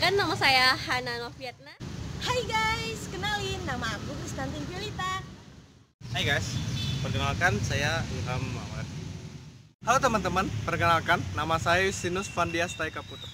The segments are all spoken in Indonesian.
Perkenalkan, nama saya Hana Noviatna. Hai guys, kenalin nama aku Kristantin Violita. Hai guys, perkenalkan saya Ilham Muhammad. Halo teman-teman, perkenalkan nama saya Yusinus Vandias Taika Putra.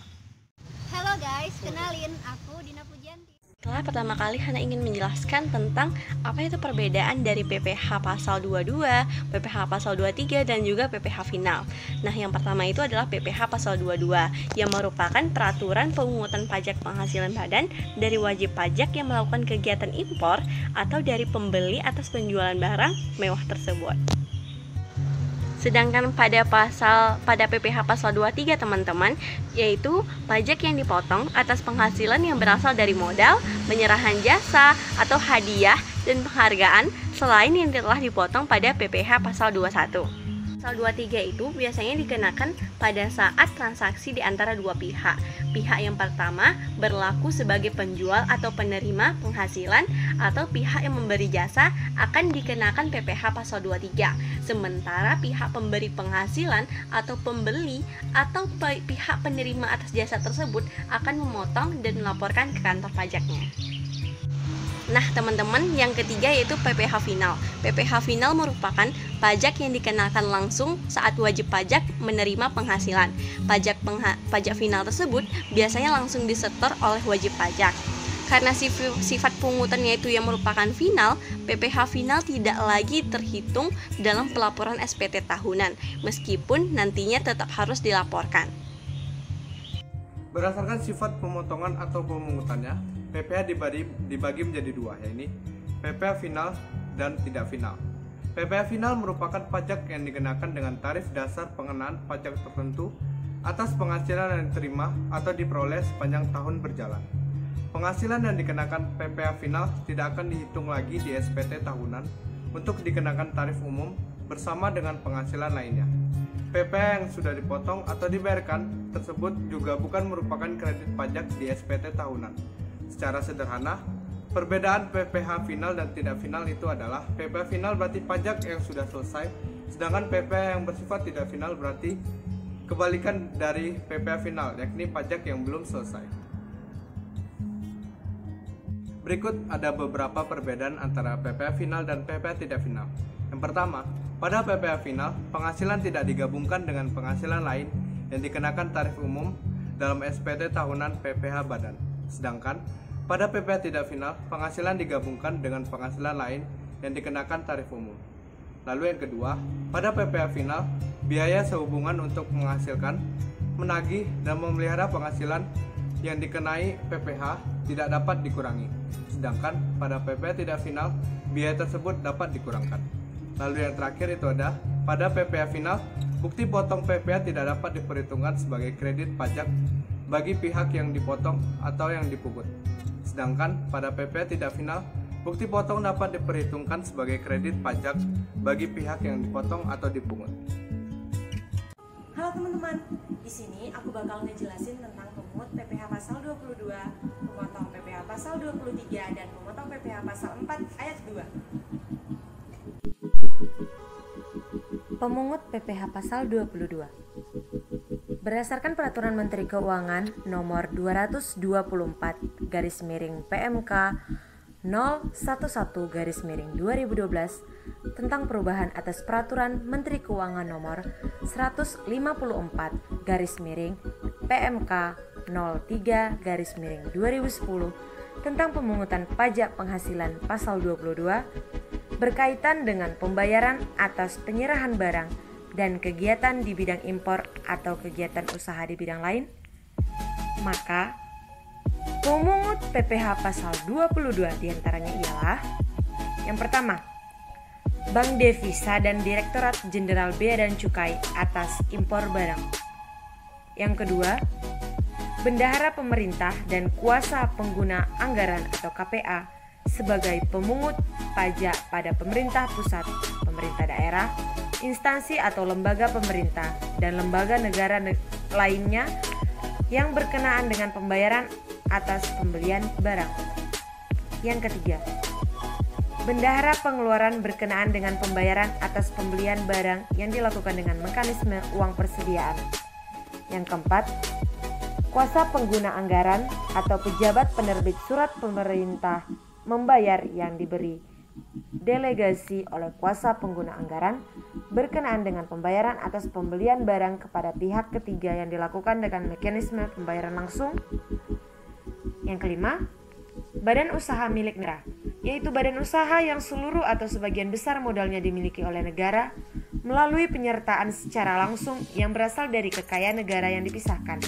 Halo guys, kenalin aku Dina Pujanti. Setelah pertama kali Hana ingin menjelaskan tentang apa itu perbedaan dari PPh pasal 22, PPh pasal 23 dan juga PPh final. Nah, yang pertama itu adalah PPh pasal 22 yang merupakan peraturan pemungutan pajak penghasilan badan dari wajib pajak yang melakukan kegiatan impor atau dari pembeli atas penjualan barang mewah tersebut. Sedangkan pada PPh pasal 23 teman-teman, yaitu pajak yang dipotong atas penghasilan yang berasal dari modal, penyerahan jasa, atau hadiah dan penghargaan selain yang telah dipotong pada PPh pasal 21. Pasal 23 itu biasanya dikenakan pada saat transaksi di antara dua pihak. Pihak yang pertama berlaku sebagai penjual atau penerima penghasilan, atau pihak yang memberi jasa akan dikenakan PPh pasal 23. Sementara pihak pemberi penghasilan atau pembeli atau pihak penerima atas jasa tersebut akan memotong dan melaporkan ke kantor pajaknya. Nah teman-teman, yang ketiga yaitu PPh final. PPh final merupakan pajak yang dikenakan langsung saat wajib pajak menerima penghasilan. Pajak final tersebut biasanya langsung disetor oleh wajib pajak. Karena sifat pungutannya itu yang merupakan final, PPh final tidak lagi terhitung dalam pelaporan SPT tahunan, meskipun nantinya tetap harus dilaporkan. Berdasarkan sifat pemotongan atau pemungutannya, PPh dibagi menjadi dua, yaitu PPh final dan tidak final. PPh final merupakan pajak yang dikenakan dengan tarif dasar pengenaan pajak tertentu atas penghasilan yang diterima atau diperoleh sepanjang tahun berjalan. Penghasilan yang dikenakan PPh final tidak akan dihitung lagi di SPT tahunan untuk dikenakan tarif umum bersama dengan penghasilan lainnya. PPh yang sudah dipotong atau dibayarkan tersebut juga bukan merupakan kredit pajak di SPT tahunan. Secara sederhana, perbedaan PPh final dan tidak final itu adalah PPh final berarti pajak yang sudah selesai, sedangkan PPh yang bersifat tidak final berarti kebalikan dari PPh final, yakni pajak yang belum selesai. Berikut ada beberapa perbedaan antara PPh final dan PPh tidak final. Yang pertama, pada PPh final, penghasilan tidak digabungkan dengan penghasilan lain yang dikenakan tarif umum dalam SPT tahunan PPh badan. Sedangkan pada PPh tidak final, penghasilan digabungkan dengan penghasilan lain yang dikenakan tarif umum. Lalu yang kedua, pada PPh final, biaya sehubungan untuk menghasilkan, menagih, dan memelihara penghasilan yang dikenai PPh tidak dapat dikurangi. Sedangkan pada PPh tidak final, biaya tersebut dapat dikurangkan. Lalu yang terakhir itu ada, pada PPh final, bukti potong PPh tidak dapat diperhitungkan sebagai kredit pajak bagi pihak yang dipotong atau yang dipungut. Sedangkan pada PPh tidak final, bukti potong dapat diperhitungkan sebagai kredit pajak bagi pihak yang dipotong atau dipungut. Halo teman-teman, di sini aku bakal ngejelasin tentang pemungut PPh pasal 22, pemotong PPh pasal 23, dan pemotong PPh pasal 4 ayat 2. Pemungut PPh pasal 22. Berdasarkan Peraturan Menteri Keuangan Nomor 224/PMK 011/2012 tentang perubahan atas Peraturan Menteri Keuangan Nomor 154/PMK 03/2010 tentang pemungutan pajak penghasilan pasal 22 berkaitan dengan pembayaran atas penyerahan barang dan kegiatan di bidang impor atau kegiatan usaha di bidang lain, maka pemungut PPh pasal 22 diantaranya ialah: yang pertama, Bank Devisa dan Direktorat Jenderal Bea dan Cukai atas impor barang. Yang kedua, Bendahara Pemerintah dan Kuasa Pengguna Anggaran atau KPA sebagai pemungut pajak pada pemerintah pusat, pemerintah daerah, instansi atau lembaga pemerintah, dan lembaga negara lainnya yang berkenaan dengan pembayaran atas pembelian barang. Yang ketiga, bendahara pengeluaran berkenaan dengan pembayaran atas pembelian barang yang dilakukan dengan mekanisme uang persediaan. Yang keempat, kuasa pengguna anggaran atau pejabat penerbit surat pemerintah membayar yang diberi delegasi oleh kuasa pengguna anggaran berkenaan dengan pembayaran atas pembelian barang kepada pihak ketiga yang dilakukan dengan mekanisme pembayaran langsung. Yang kelima, badan usaha milik negara, yaitu badan usaha yang seluruh atau sebagian besar modalnya dimiliki oleh negara melalui penyertaan secara langsung yang berasal dari kekayaan negara yang dipisahkan,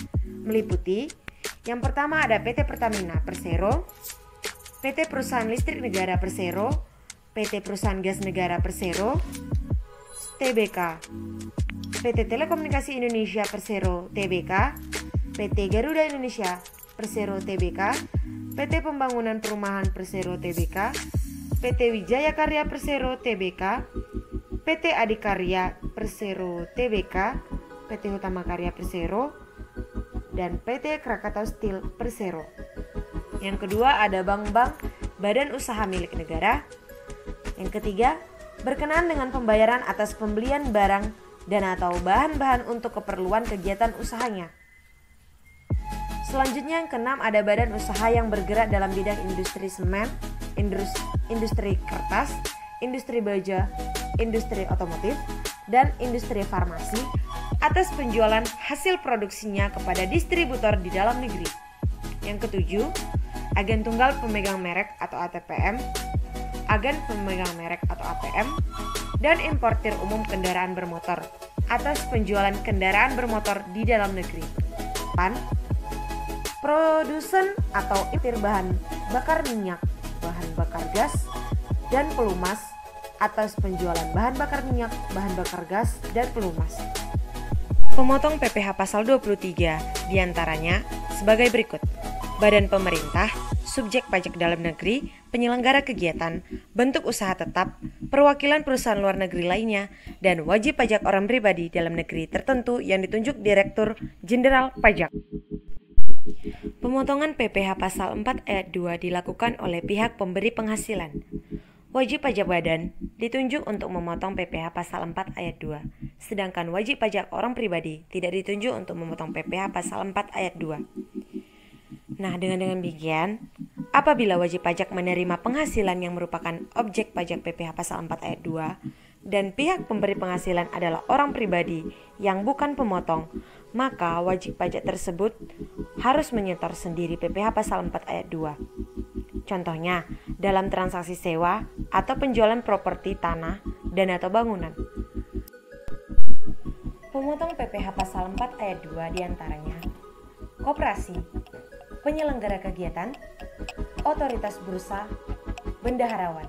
meliputi yang pertama ada PT Pertamina Persero, PT Perusahaan Listrik Negara Persero, PT Perusahaan Gas Negara Persero, TBK, PT Telekomunikasi Indonesia Persero TBK, PT Garuda Indonesia Persero TBK, PT Pembangunan Perumahan Persero TBK, PT Wijaya Karya Persero TBK, PT Adikarya Persero TBK, PT Hutama Karya Persero, dan PT Krakatau Steel Persero. Yang kedua ada bank-bank badan usaha milik negara. Yang ketiga, berkenaan dengan pembayaran atas pembelian barang dan atau bahan-bahan untuk keperluan kegiatan usahanya. Selanjutnya yang keenam ada badan usaha yang bergerak dalam bidang industri semen, industri kertas, industri baja, industri otomotif, dan industri farmasi atas penjualan hasil produksinya kepada distributor di dalam negeri. Yang ketujuh, agen tunggal pemegang merek atau ATPM, agen pemegang merek atau APM, dan importir umum kendaraan bermotor atas penjualan kendaraan bermotor di dalam negeri. 8. Produsen atau importir bahan bakar minyak, bahan bakar gas, dan pelumas atas penjualan bahan bakar minyak, bahan bakar gas, dan pelumas. Pemotong PPh pasal 23 diantaranya sebagai berikut: badan pemerintah, subjek pajak dalam negeri, penyelenggara kegiatan, bentuk usaha tetap, perwakilan perusahaan luar negeri lainnya, dan wajib pajak orang pribadi dalam negeri tertentu yang ditunjuk Direktur Jenderal Pajak. Pemotongan PPh pasal 4 ayat 2 dilakukan oleh pihak pemberi penghasilan. Wajib pajak badan ditunjuk untuk memotong PPh pasal 4 ayat 2, sedangkan wajib pajak orang pribadi tidak ditunjuk untuk memotong PPh pasal 4 ayat 2. Nah, dengan demikian, apabila wajib pajak menerima penghasilan yang merupakan objek pajak PPh pasal 4 ayat 2 dan pihak pemberi penghasilan adalah orang pribadi yang bukan pemotong, maka wajib pajak tersebut harus menyetor sendiri PPh pasal 4 ayat 2. Contohnya, dalam transaksi sewa atau penjualan properti tanah dan atau bangunan. Pemotong PPh pasal 4 ayat 2 diantaranya koperasi, penyelenggara kegiatan, otoritas bursa, bendaharawan.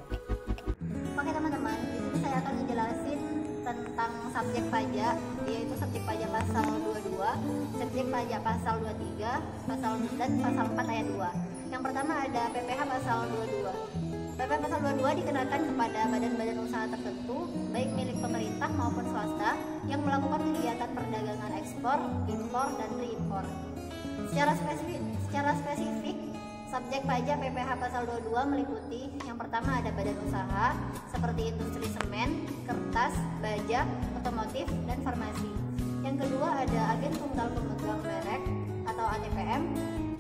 Oke teman-teman, di sini saya akan menjelasin tentang subjek pajak, yaitu subjek pajak pasal 22, subjek pajak pasal 23, pasal dan pasal 4 ayat 2. Yang pertama ada PPh pasal 22. PPh pasal 22 dikenakan kepada badan-badan usaha tertentu, baik milik pemerintah maupun swasta, yang melakukan kegiatan perdagangan ekspor, impor, dan reimpor. Secara spesifik, subjek pajak PPh pasal 22 meliputi yang pertama ada badan usaha seperti industri semen, kertas, baja, otomotif, dan farmasi. Yang kedua ada agen tunggal pemegang merek atau ATPM.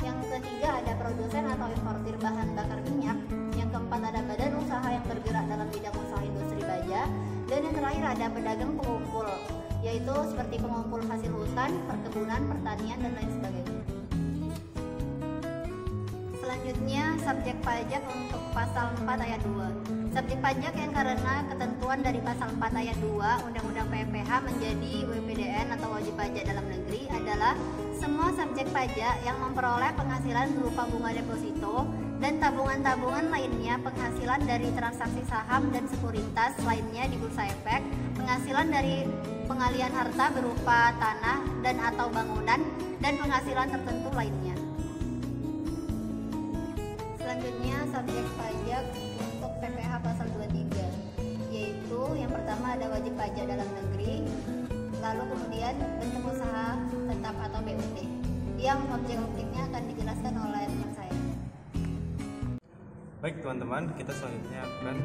Yang ketiga ada produsen atau importir bahan bakar minyak. Yang keempat ada badan usaha yang bergerak dalam bidang usaha industri baja. Dan yang terakhir ada pedagang pengumpul, yaitu seperti pengumpul hasil hutan, perkebunan, pertanian, dan lain sebagainya. Selanjutnya, subjek pajak untuk pasal 4 ayat 2. Subjek pajak yang karena ketentuan dari pasal 4 ayat 2 Undang-Undang PPh menjadi WPDN atau wajib pajak dalam negeri adalah semua subjek pajak yang memperoleh penghasilan berupa bunga deposito dan tabungan-tabungan lainnya, penghasilan dari transaksi saham dan sekuritas lainnya di bursa efek, penghasilan dari pengalihan harta berupa tanah dan atau bangunan, dan penghasilan tertentu lainnya. Selanjutnya subjek pajak untuk PPh pasal 23, yaitu yang pertama ada wajib pajak dalam negeri, lalu kemudian bentuk usaha tetap atau BUT, yang objek-objeknya akan dijelaskan oleh teman saya. Baik teman-teman, kita selanjutnya akan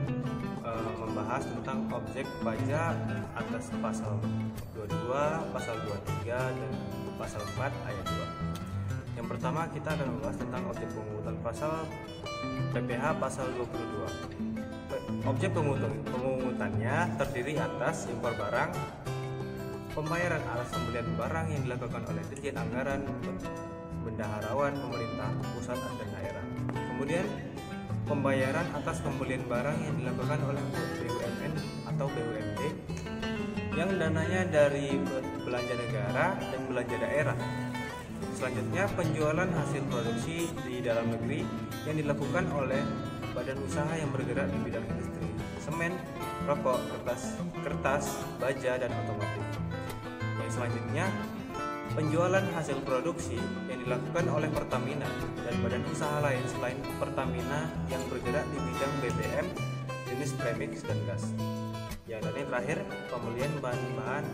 membahas tentang objek pajak atas pasal 22, pasal 23, dan pasal 4 ayat 2. Yang pertama kita akan membahas tentang objek pemungutan pasal PPh pasal 22. Objek pemungutannya terdiri atas impor barang, pembayaran atas pembelian barang yang dilakukan oleh Dirjen Anggaran Bendaharawan Pemerintah Pusat dan Daerah. Kemudian pembayaran atas pembelian barang yang dilakukan oleh BUMN atau BUMD yang dananya dari belanja negara dan belanja daerah. Selanjutnya penjualan hasil produksi di dalam negeri yang dilakukan oleh badan usaha yang bergerak di bidang industri, semen, rokok, kertas, baja, dan otomotif. Yang selanjutnya penjualan hasil produksi yang dilakukan oleh Pertamina dan badan usaha lain selain Pertamina yang bergerak di bidang BBM, jenis premix dan gas. Yang terakhir pembelian bahan-bahan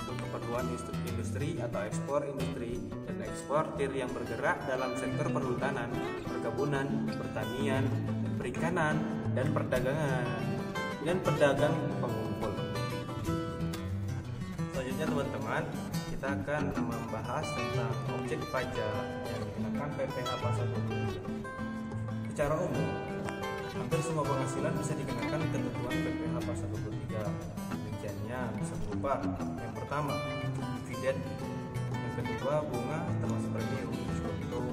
untuk keperluan industri atau ekspor industri dan eksportir yang bergerak dalam sektor perhutanan, perkebunan, pertanian, perikanan, dan perdagangan dan pedagang pengumpul. Selanjutnya teman-teman, kita akan membahas tentang objek pajak yang dikenakan PPh pasal 23. Secara umum, hampir semua penghasilan bisa dikenakan ketentuan PPh pasal 23. Rinciannya bisa berupa yang pertama, dividen, yang kedua bunga termasuk premium, contoh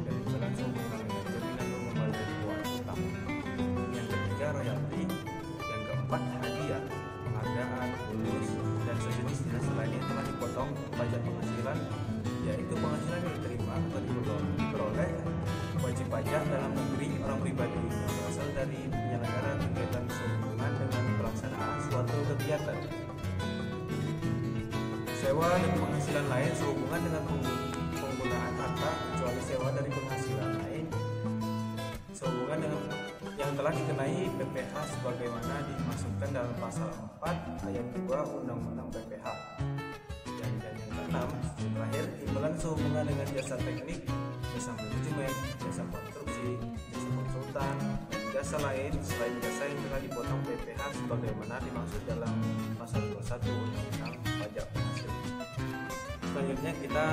dari imbalan sehubungan dengan jaminan pengembalian keuangan utang, yang ketiga royalti, yang keempat hadiah, penghargaan, bonus, dan sejenisnya selain yang telah dipotong pajak penghasilan, yaitu penghasilan yang diterima atau diperoleh wajib pajak dalam negeri orang pribadi yang berasal dari penyelenggara kegiatan sehubungan dengan pelaksanaan suatu kegiatan. Sewa dan penghasilan lain sehubungan dengan penggunaan harta kecuali sewa dari penghasilan lain sehubungan dengan yang telah dikenai PPh sebagaimana dimasukkan dalam pasal 4 ayat 2 Undang-Undang PPh. Dan yang keenam, yang terakhir, imbalan sehubungan dengan jasa teknik, jasa manajemen, jasa konstruksi, jasa konsultan, dan jasa lain selain jasa yang telah dipotong PPh sebagaimana dimaksud dalam pasal 21 Undang-Undang Pajak Penghasilan. Selanjutnya kita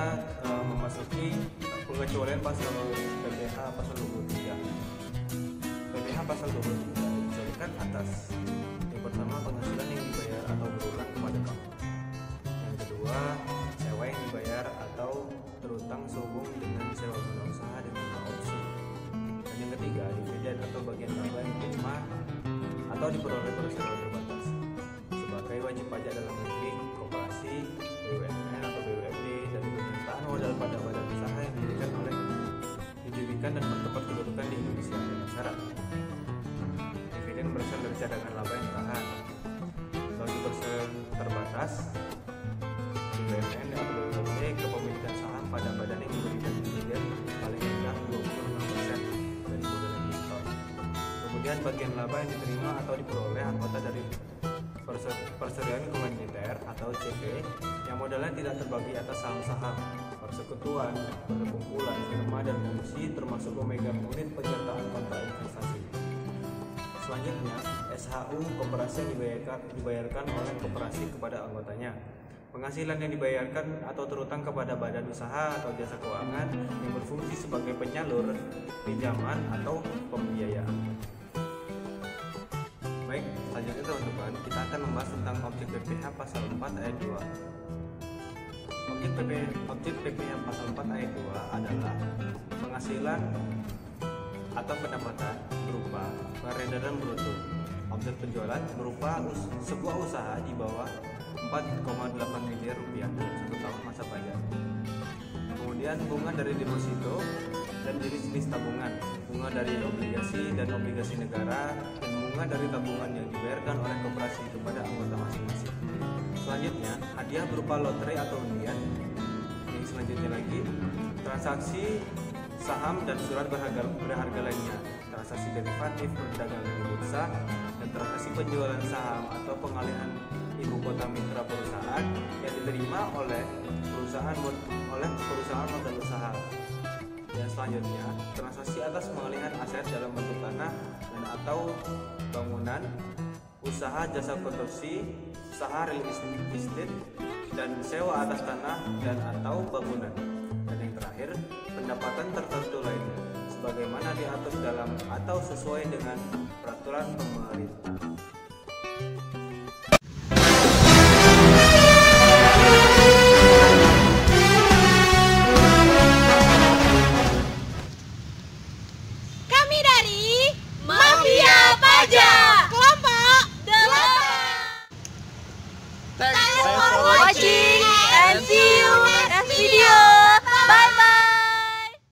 memasuki pengecualian pasal PPh pasal 23. PPh pasal 23 dikecualikan atas yang pertama penghasilan yang dibayar atau berulang kepada kamu. Yang kedua, sewa yang dibayar atau terutang sehubung dengan sewa guna usaha dengan opsi. Dan yang ketiga, dividen atau bagian laba yang diterima atau diperoleh perseroan terbatas sebagai wajib pajak dalam negeri, koperasi, BUMN atau BUMD, dan penyertaan modal pada badan usaha yang didirikan dan bertempat kedudukan di Indonesia dengan syarat dividen berasal dari cadangan laba yang tahan bagi persen terbatas BUMN atau BUMD kepemilikan saham pada badan yang memberikan dividen paling rendah 25% dari modal yang disetor. Kemudian bagian laba yang diterima atau diperoleh anggota dari Perserian Komanditer atau CP yang modalnya tidak terbagi atas saham-saham, persekutuan, perkumpulan, firma, dan fungsi termasuk memegang unit penyertaan kontrak investasi. Selanjutnya, SHU koperasi yang dibayarkan oleh koperasi kepada anggotanya. Penghasilan yang dibayarkan atau terutang kepada badan usaha atau jasa keuangan yang berfungsi sebagai penyalur, pinjaman, atau pembiayaan. Baik, selanjutnya teman-teman, kita akan membahas tentang objek PPh pasal 4 ayat 2. Objek PPh pasal 4 ayat 2 adalah penghasilan atau pendapatan berupa peredaran bruto. Objek penjualan berupa sebuah usaha di bawah 4,8 miliar rupiah dalam 1 tahun masa pajak. Kemudian bunga dari deposito dan jenis-jenis tabungan, bunga dari obligasi dan obligasi negara, dan bunga dari tabungan yang dibayarkan oleh koperasi kepada anggota masing-masing. Selanjutnya, hadiah berupa lotre atau undian. Yang selanjutnya lagi, transaksi saham dan surat berharga lainnya, transaksi derivatif perdagangan di bursa, dan transaksi penjualan saham atau pengalihan ibu kota mitra perusahaan yang diterima oleh perusahaan modal usaha. Dan selanjutnya, transaksi atas pengalihan aset dalam bentuk tanah dan atau bangunan, usaha jasa konstruksi, usaha real estate, dan sewa atas tanah dan atau bangunan. Dan yang terakhir, terakhir, pendapatan tertentu lainnya, sebagaimana diatur dalam atau sesuai dengan peraturan pemerintah.